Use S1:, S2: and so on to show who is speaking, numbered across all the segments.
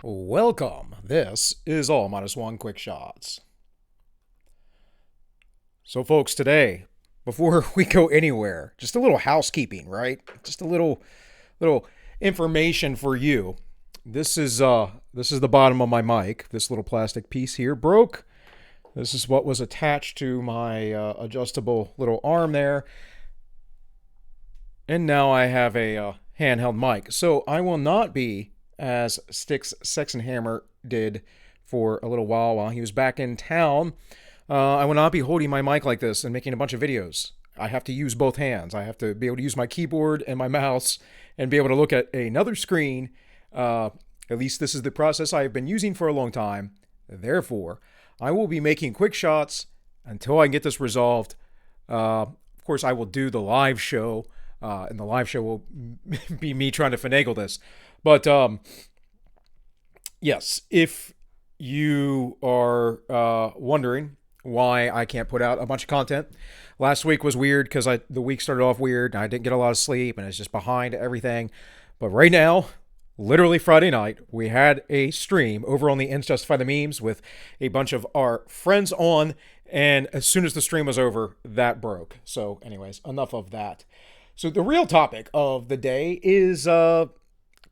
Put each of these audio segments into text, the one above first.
S1: Welcome. This is All Minus One Quick Shots. So, folks, today, before we go anywhere, just a little housekeeping, right? Just a little information for you. This is the bottom of my mic. This little plastic piece here broke. This is what was attached to my adjustable little arm there. And now I have a handheld mic. So I will not be, as Styx Sex and Hammer did for a little while he was back in town. I will not be holding my mic like this and making a bunch of videos. I have to use both hands. I have to be able to use my keyboard and my mouse and be able to look at another screen. At least this is the process I have been using for a long time. Therefore, I will be making quick shots until I get this resolved. Of course, I will do the live show, and the live show will be me trying to finagle this. But yes, if you are wondering why I can't put out a bunch of content, last week was weird because the week started off weird. And I didn't get a lot of sleep, and it's just behind everything. But right now, literally Friday night, we had a stream over on the Ends Justify the Memes with a bunch of our friends on, and as soon as the stream was over, that broke. So anyways, enough of that. So the real topic of the day is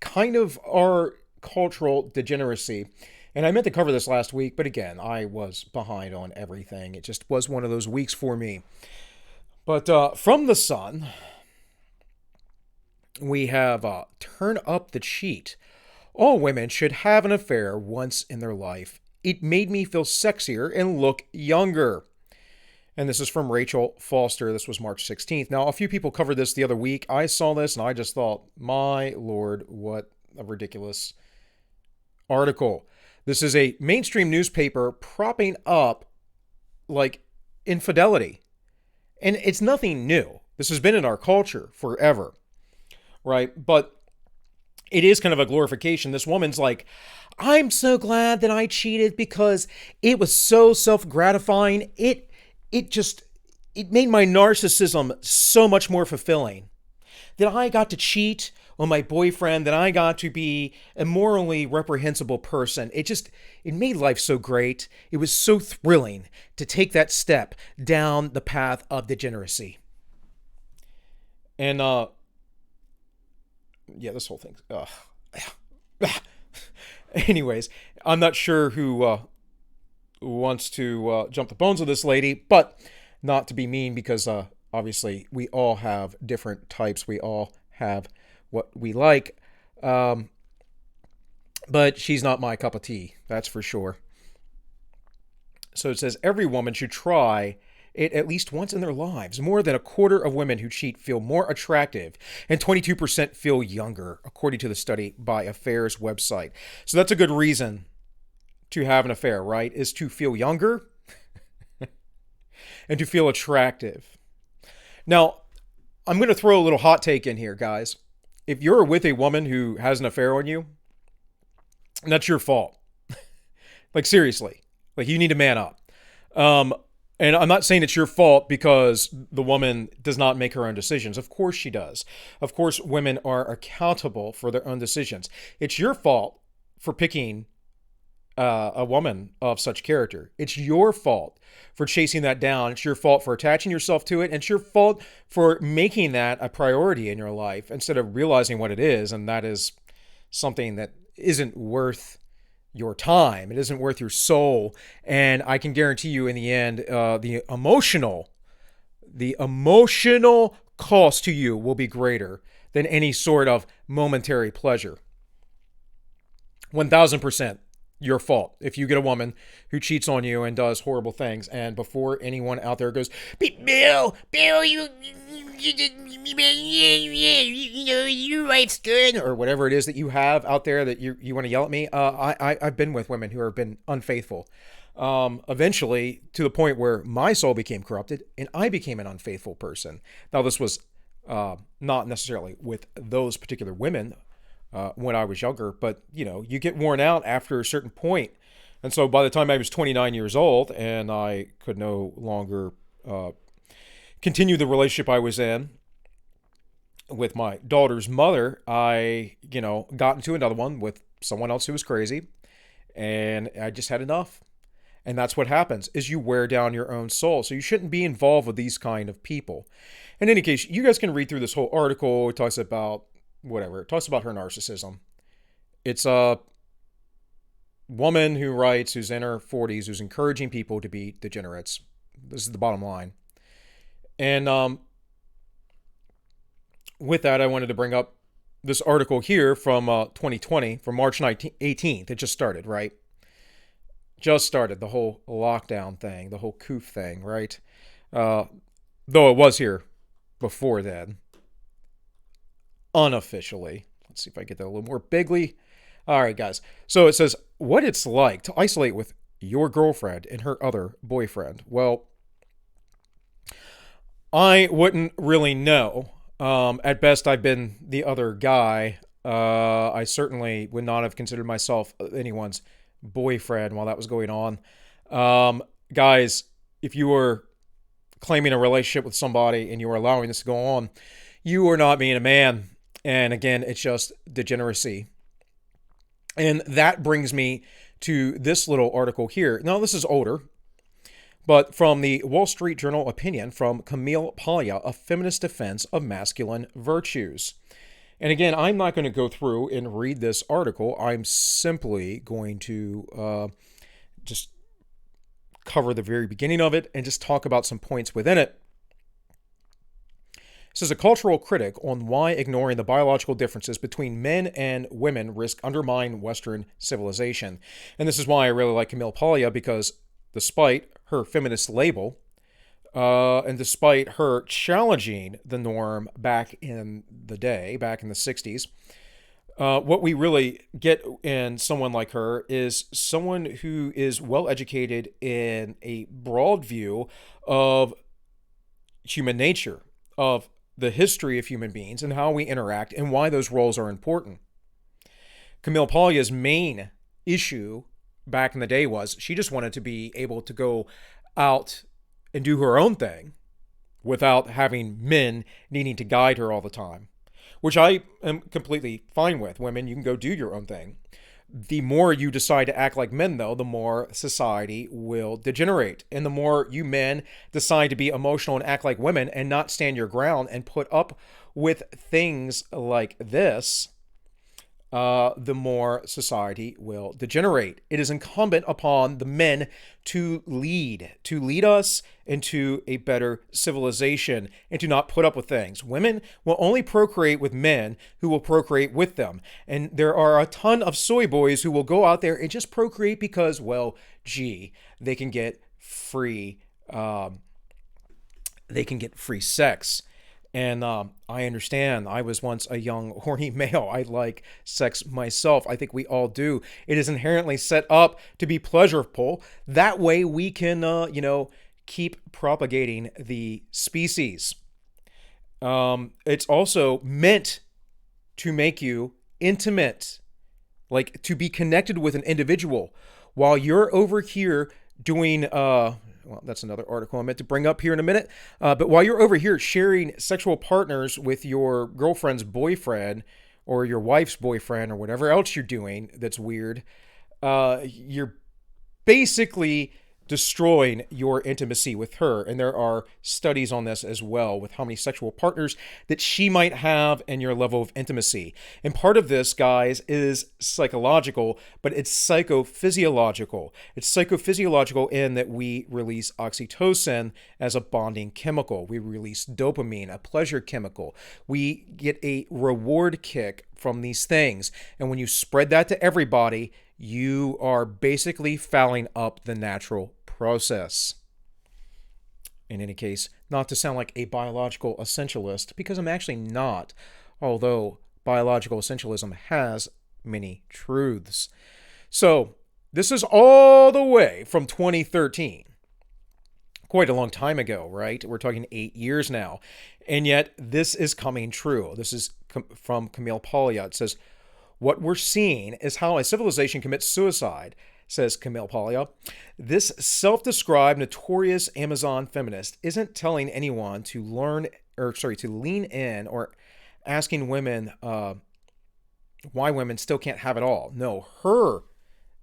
S1: kind of our cultural degeneracy. And I meant to cover this last week, but again, I was behind on everything. It just was one of those weeks for me. But from The Sun, we have Turn Up the Cheat. All women should have an affair once in their life. It made me feel sexier and look younger. And this is from Rachel Foster. This was March 16th. Now, a few people covered this the other week. I saw this and I just thought, my Lord, what a ridiculous article. This is a mainstream newspaper propping up, like, infidelity. And it's nothing new. This has been in our culture forever, right? But it is kind of a glorification. This woman's like, I'm so glad that I cheated because it was so self-gratifying. It made my narcissism so much more fulfilling. That I got to cheat on my boyfriend, that I got to be a morally reprehensible person. It made life so great. It was so thrilling to take that step down the path of degeneracy. And, yeah, this whole thing. Anyways, I'm not sure who wants to jump the bones of this lady, but not to be mean because obviously we all have different types. We all have what we like. But she's not my cup of tea, that's for sure. So it says every woman should try it at least once in their lives. More than a quarter of women who cheat feel more attractive, and 22% feel younger, according to the study by Affairs website. So that's a good reason to have an affair, right? Is to feel younger and to feel attractive. Now, I'm going to throw a little hot take in here, guys. If you're with a woman who has an affair on you, that's your fault. Like, seriously. Like, you need to man up. And I'm not saying it's your fault because the woman does not make her own decisions. Of course she does. Of course, women are accountable for their own decisions. It's your fault for picking a woman of such character. It's your fault for chasing that down. It's your fault for attaching yourself to it. And it's your fault for making that a priority in your life instead of realizing what it is. And that is something that isn't worth your time. It isn't worth your soul. And I can guarantee you in the end, the emotional cost to you will be greater than any sort of momentary pleasure. 1000%. Your fault if you get a woman who cheats on you and does horrible things. And before anyone out there goes, Bill, your wife's good, or whatever it is that you have out there that you want to yell at me, I've been with women who have been unfaithful. Eventually, to the point where my soul became corrupted and I became an unfaithful person. Now, this was not necessarily with those particular women. When I was younger, but you get worn out after a certain point. And so by the time I was 29 years old and I could no longer continue the relationship I was in with my daughter's mother, I, got into another one with someone else who was crazy, and I just had enough. And that's what happens, is you wear down your own soul. So you shouldn't be involved with these kind of people. In any case, you guys can read through this whole article. It talks about whatever. It talks about her narcissism. It's a woman who writes, who's in her 40s, who's encouraging people to be degenerates. This is the bottom line. And with that, I wanted to bring up this article here from 2020, from March 18th. It just started, right? Just started, the whole lockdown thing, the whole coof thing, right? Though it was here before then. Unofficially. Let's see if I get that a little more bigly. All right, guys. So it says, what it's like to isolate with your girlfriend and her other boyfriend. Well, I wouldn't really know. At best, I've been the other guy. I certainly would not have considered myself anyone's boyfriend while that was going on. Guys, if you were claiming a relationship with somebody and you were allowing this to go on, you are not being a man. And again, it's just degeneracy. And that brings me to this little article here. Now, this is older, but from the Wall Street Journal opinion from Camille Paglia, A Feminist Defense of Masculine Virtues. And again, I'm not going to go through and read this article. I'm simply going to just cover the very beginning of it and just talk about some points within it. This is a cultural critic on why ignoring the biological differences between men and women risk undermine Western civilization. And this is why I really like Camille Paglia, because despite her feminist label, and despite her challenging the norm back in the day, back in the 60s, what we really get in someone like her is someone who is well educated in a broad view of human nature, of the history of human beings and how we interact and why those roles are important. Camille Paglia's main issue back in the day was she just wanted to be able to go out and do her own thing without having men needing to guide her all the time, which I am completely fine with. Women, you can go do your own thing. The more you decide to act like men, though, the more society will degenerate. And the more you men decide to be emotional and act like women and not stand your ground and put up with things like this, the more society will degenerate. It is incumbent upon the men to lead us into a better civilization and to not put up with things. Women will only procreate with men who will procreate with them. And there are a ton of soy boys who will go out there and just procreate because, well, gee, they can get free sex. And I understand. I was once a young, horny male. I like sex myself. I think we all do. It is inherently set up to be pleasurable. That way we can, keep propagating the species. It's also meant to make you intimate, like to be connected with an individual while you're over here doing, well, that's another article I meant to bring up here in a minute. But while you're over here sharing sexual partners with your girlfriend's boyfriend or your wife's boyfriend or whatever else you're doing that's weird, you're basically destroying your intimacy with her. And there are studies on this as well, with how many sexual partners that she might have and your level of intimacy. And part of this, guys, is psychological, but it's psychophysiological. It's psychophysiological in that we release oxytocin as a bonding chemical. We release dopamine, a pleasure chemical. We get a reward kick from these things. And when you spread that to everybody, you are basically fouling up the natural process. In any case, not to sound like a biological essentialist, because I'm actually not, although biological essentialism has many truths. So, this is all the way from 2013. Quite a long time ago, right? We're talking 8 years now. And yet, this is coming true. This is from Camille Paglia. It says, what we're seeing is how a civilization commits suicide, says Camille Paglia. This self-described notorious Amazon feminist isn't telling anyone to lean in or asking women why women still can't have it all. No, her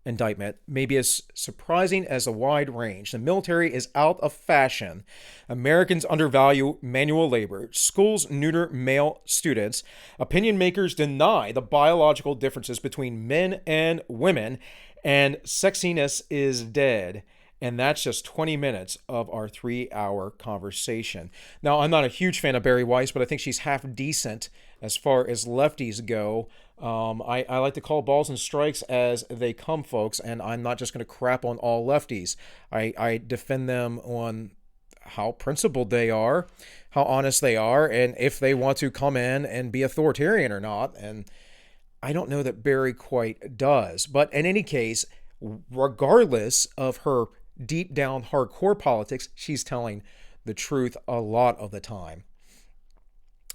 S1: indictment may be as surprising as a wide range. The military is out of fashion. Americans undervalue manual labor. Schools neuter male students. Opinion makers deny the biological differences between men and women. And sexiness is dead. And that's just 20 minutes of our 3-hour conversation. Now, I'm not a huge fan of Bari Weiss, but I think she's half decent as far as lefties go. I like to call balls and strikes as they come, folks, and I'm not just going to crap on all lefties. I defend them on how principled they are, how honest they are, and if they want to come in and be authoritarian or not. And I don't know that Bari quite does. But in any case, regardless of her deep down hardcore politics, she's telling the truth a lot of the time.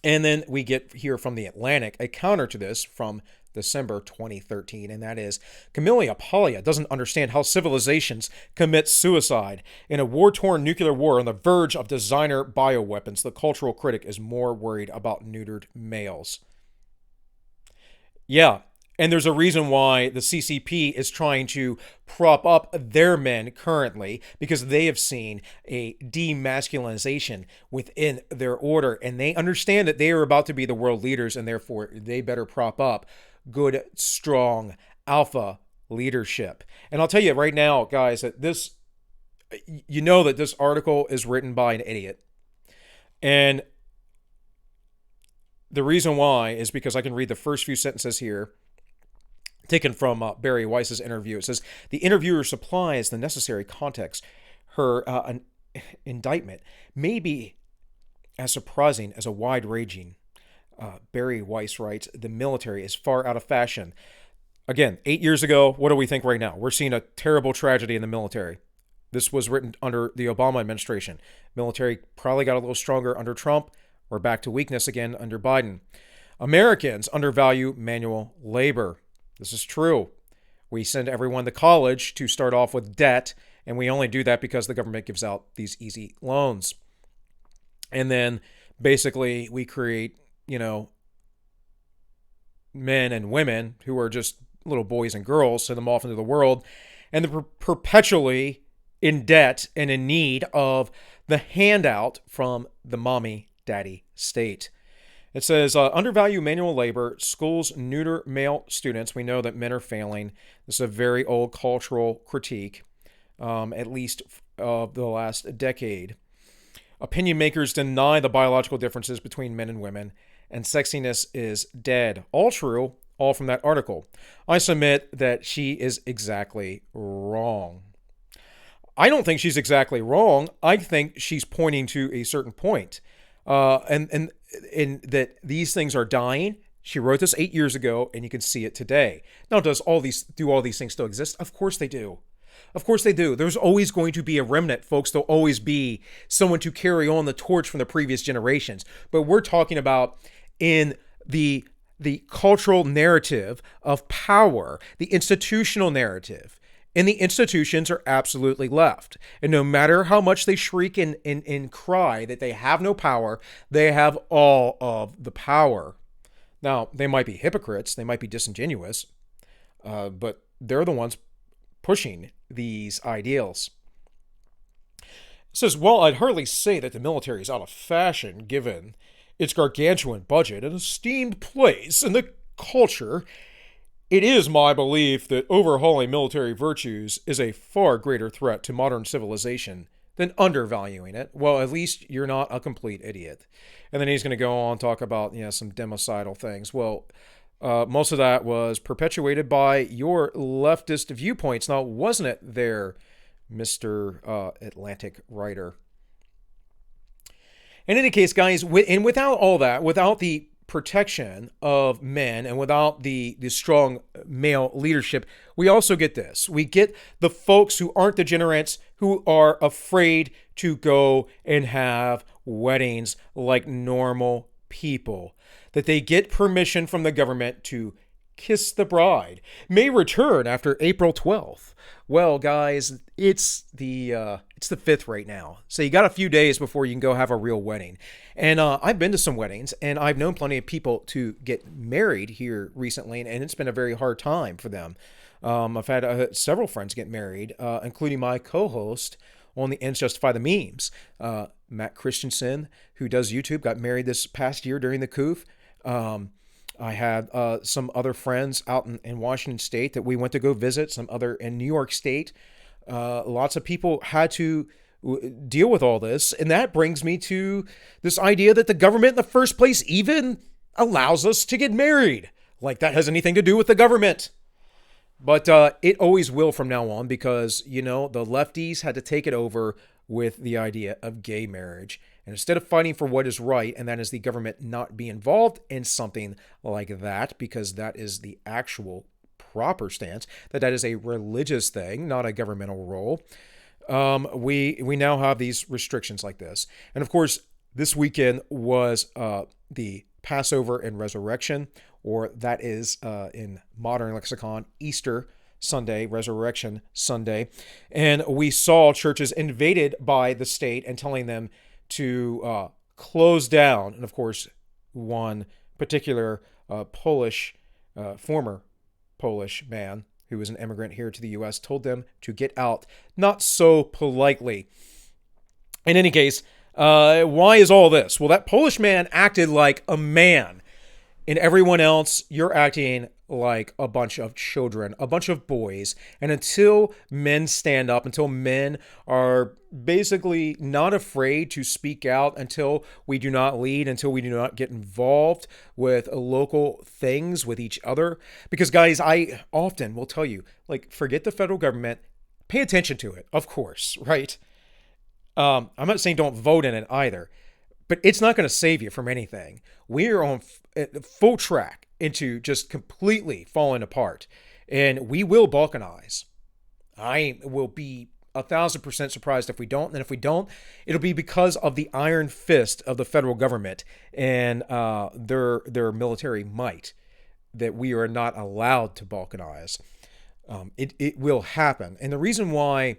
S1: And then we get here from The Atlantic a counter to this from December 2013, and that is Camille Paglia doesn't understand how civilizations commit suicide. In a war-torn nuclear war on the verge of designer bioweapons, the cultural critic is more worried about neutered males. Yeah, and there's a reason why the CCP is trying to prop up their men currently, because they have seen a demasculinization within their order, and they understand that they are about to be the world leaders, and therefore they better prop up good, strong, alpha leadership. And I'll tell you right now, guys, that this, you know that this article is written by an idiot. And the reason why is because I can read the first few sentences here, taken from Bari Weiss's interview. It says, the interviewer supplies the necessary context. Her indictment may be as surprising as a wide-ranging. Bari Weiss writes, the military is far out of fashion. Again, 8 years ago, what do we think right now? We're seeing a terrible tragedy in the military. This was written under the Obama administration. Military probably got a little stronger under Trump. We're back to weakness again under Biden. Americans undervalue manual labor. This is true. We send everyone to college to start off with debt, and we only do that because the government gives out these easy loans. And then basically we create, men and women who are just little boys and girls, send them off into the world, and they're perpetually in debt and in need of the handout from the mommy daddy state. It says, undervalue manual labor, schools neuter male students. We know that men are failing. This is a very old cultural critique, at least of the last decade. Opinion makers deny the biological differences between men and women, and sexiness is dead. All true, all from that article. I submit that she is exactly wrong. I don't think she's exactly wrong. I think she's pointing to a certain point. And that these things are dying. She wrote this 8 years ago, and you can see it today. Now, do all these things still exist? Of course they do. Of course they do. There's always going to be a remnant, folks. There'll always be someone to carry on the torch from the previous generations. But we're talking about in the cultural narrative of power, the institutional narrative. And the institutions are absolutely left. And no matter how much they shriek and cry that they have no power, they have all of the power. Now, they might be hypocrites, they might be disingenuous, but they're the ones pushing these ideals. It says, well, I'd hardly say that the military is out of fashion given its gargantuan budget and esteemed place in the culture. It is my belief that overhauling military virtues is a far greater threat to modern civilization than undervaluing it. Well, at least you're not a complete idiot. And then he's going to go on and talk about, some democidal things. Well, most of that was perpetuated by your leftist viewpoints. Now, wasn't it there, Mr. Atlantic writer? In any case, guys, and without all that, without the protection of men and without the strong male leadership, we also get this. We get the folks who aren't degenerates, who are afraid to go and have weddings like normal people, that they get permission from the government to Kiss the Bride may return after April 12th. Well, guys, it's the 5th right now. So you got a few days before you can go have a real wedding. And I've been to some weddings, and I've known plenty of people to get married here recently, and it's been a very hard time for them. I've had several friends get married, including my co-host on the Ends Justify the Memes, Matt Christensen, who does YouTube, got married this past year during the coup. I had some other friends out in Washington State that we went to go visit, some other in New York State. Lots of people had to deal with all this. And that brings me to this idea that the government in the first place even allows us to get married. Like that has anything to do with the government. But it always will from now on because, the lefties had to take it over with the idea of gay marriage. And instead of fighting for what is right, and that is the government not be involved in something like that, because that is the actual proper stance, that is a religious thing, not a governmental role, we now have these restrictions like this. And of course, this weekend was the Passover and Resurrection, or that is in modern lexicon, Easter Sunday, Resurrection Sunday. And we saw churches invaded by the state and telling them to close down. And of course, one particular former Polish man who was an immigrant here to the U.S. told them to get out, not so politely. In any case, why is all this? Well, that Polish man acted like a man. And everyone else, you're acting like a bunch of children, a bunch of boys. And until men stand up, until men are basically not afraid to speak out, until we do not lead, until we do not get involved with local things with each other. Because guys, I often will tell you, forget the federal government, pay attention to it, of course, right? I'm not saying don't vote in it either, but it's not going to save you from anything. We are on full track into just completely falling apart, and we will balkanize. I will be 1,000% surprised if we don't, and if we don't, it'll be because of the iron fist of the federal government and their military might that we are not allowed to balkanize. It will happen, and the reason why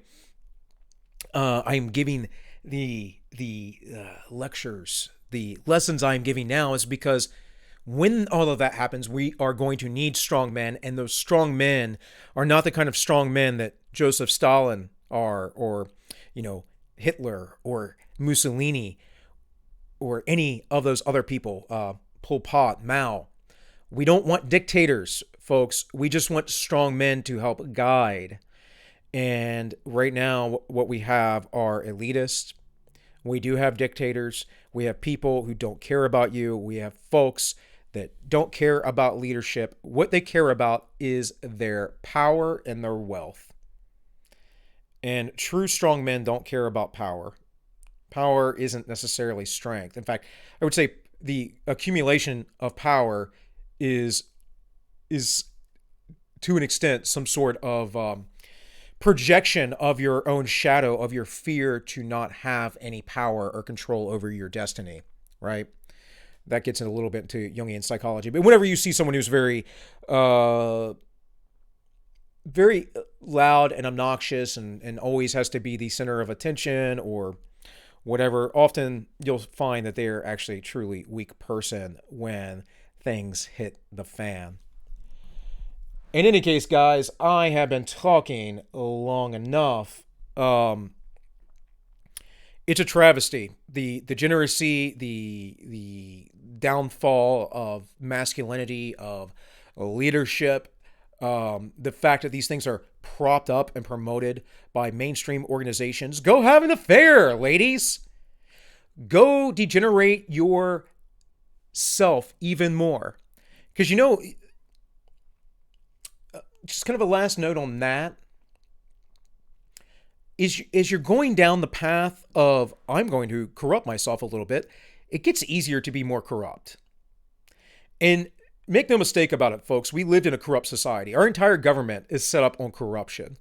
S1: I'm giving the lectures, the lessons I'm giving now, is because when all of that happens, we are going to need strong men, and those strong men are not the kind of strong men that Joseph Stalin are, or Hitler or Mussolini or any of those other people, Pol Pot, Mao. We don't want dictators, folks. We just want strong men to help guide. And right now, what we have are elitists. We do have dictators. We have people who don't care about you. We have folks that don't care about leadership. What they care about is their power and their wealth. And true strong men don't care about power. Power isn't necessarily strength. In fact, I would say the accumulation of power is to an extent some sort of projection of your own shadow, of your fear to not have any power or control over your destiny, right? That gets in a little bit into Jungian psychology. But whenever you see someone who's very loud and obnoxious and always has to be the center of attention or whatever, often you'll find that they're actually a truly weak person when things hit the fan. In any case, guys, I have been talking long enough. It's a travesty. The degeneracy, the downfall of masculinity, of leadership, the fact that these things are propped up and promoted by mainstream organizations. Go have an affair, ladies. Go degenerate yourself even more. Because just kind of a last note on that, is you're going down the path of, I'm going to corrupt myself a little bit, it gets easier to be more corrupt. And make no mistake about it, folks, we lived in a corrupt society. Our entire government is set up on corruption.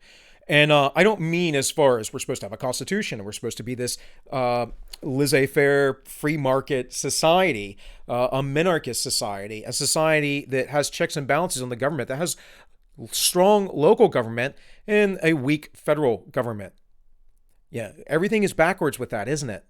S1: And I don't mean as far as we're supposed to have a constitution and we're supposed to be this laissez-faire free market society, a minarchist society, a society that has checks and balances on the government, that has strong local government and a weak federal government. Yeah, everything is backwards with that, isn't it?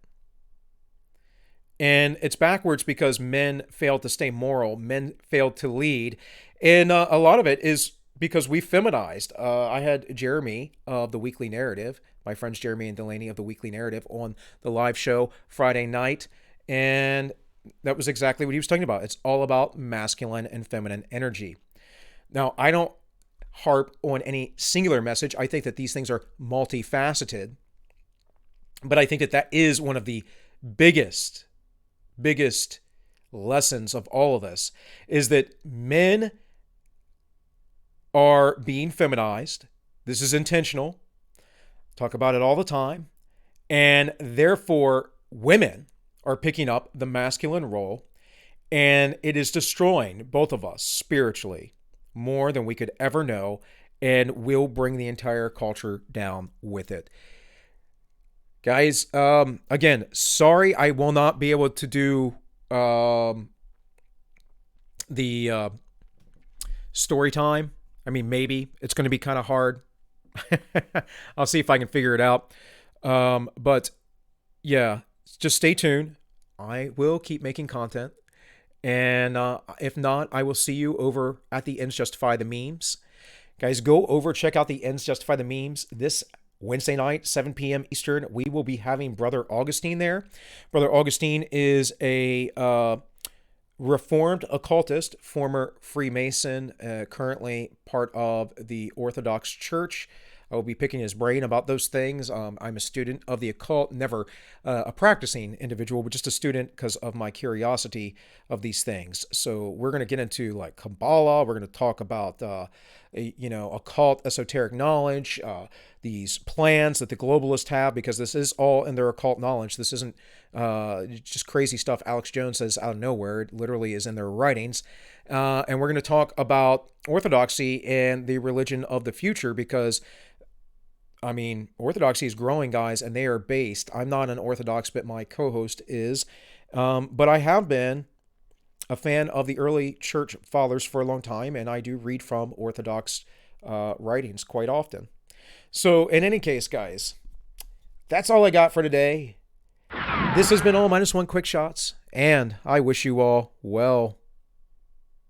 S1: And it's backwards because men failed to stay moral, men failed to lead. And a lot of it is because we feminized. I had Jeremy of the Weekly Narrative, my friends Jeremy and Delaney of the Weekly Narrative, on the live show Friday night. And that was exactly what he was talking about. It's all about masculine and feminine energy. Now, I don't harp on any singular message. I think that these things are multifaceted. But I think that that is one of the biggest lessons of all of this, is that men are being feminized. This is intentional. Talk about it all the time. And therefore, women are picking up the masculine role, and it is destroying both of us spiritually more than we could ever know, and will bring the entire culture down with it. Guys, again, sorry I will not be able to do the story time. I mean, maybe. It's going to be kind of hard. I'll see if I can figure it out. But yeah, just stay tuned. I will keep making content. And if not, I will see you over at the Ends Justify the Memes. Guys, go over, check out the Ends Justify the Memes this Wednesday night, 7 p.m. Eastern. We will be having Brother Augustine there. Brother Augustine is a Reformed occultist, former Freemason, currently part of the Orthodox Church. I will be picking his brain about those things. I'm a student of the occult, never a practicing individual, but just a student because of my curiosity of these things. So we're going to get into like Kabbalah. We're going to talk about, occult esoteric knowledge, these plans that the globalists have, because this is all in their occult knowledge. This isn't just crazy stuff Alex Jones says out of nowhere. It literally is in their writings. And we're going to talk about orthodoxy and the religion of the future, because I mean, orthodoxy is growing, guys, and they are based. I'm not an Orthodox, but my co-host is. But I have been a fan of the early church fathers for a long time, and I do read from Orthodox writings quite often. So in any case, guys, that's all I got for today. This has been All Minus One Quick Shots, and I wish you all well.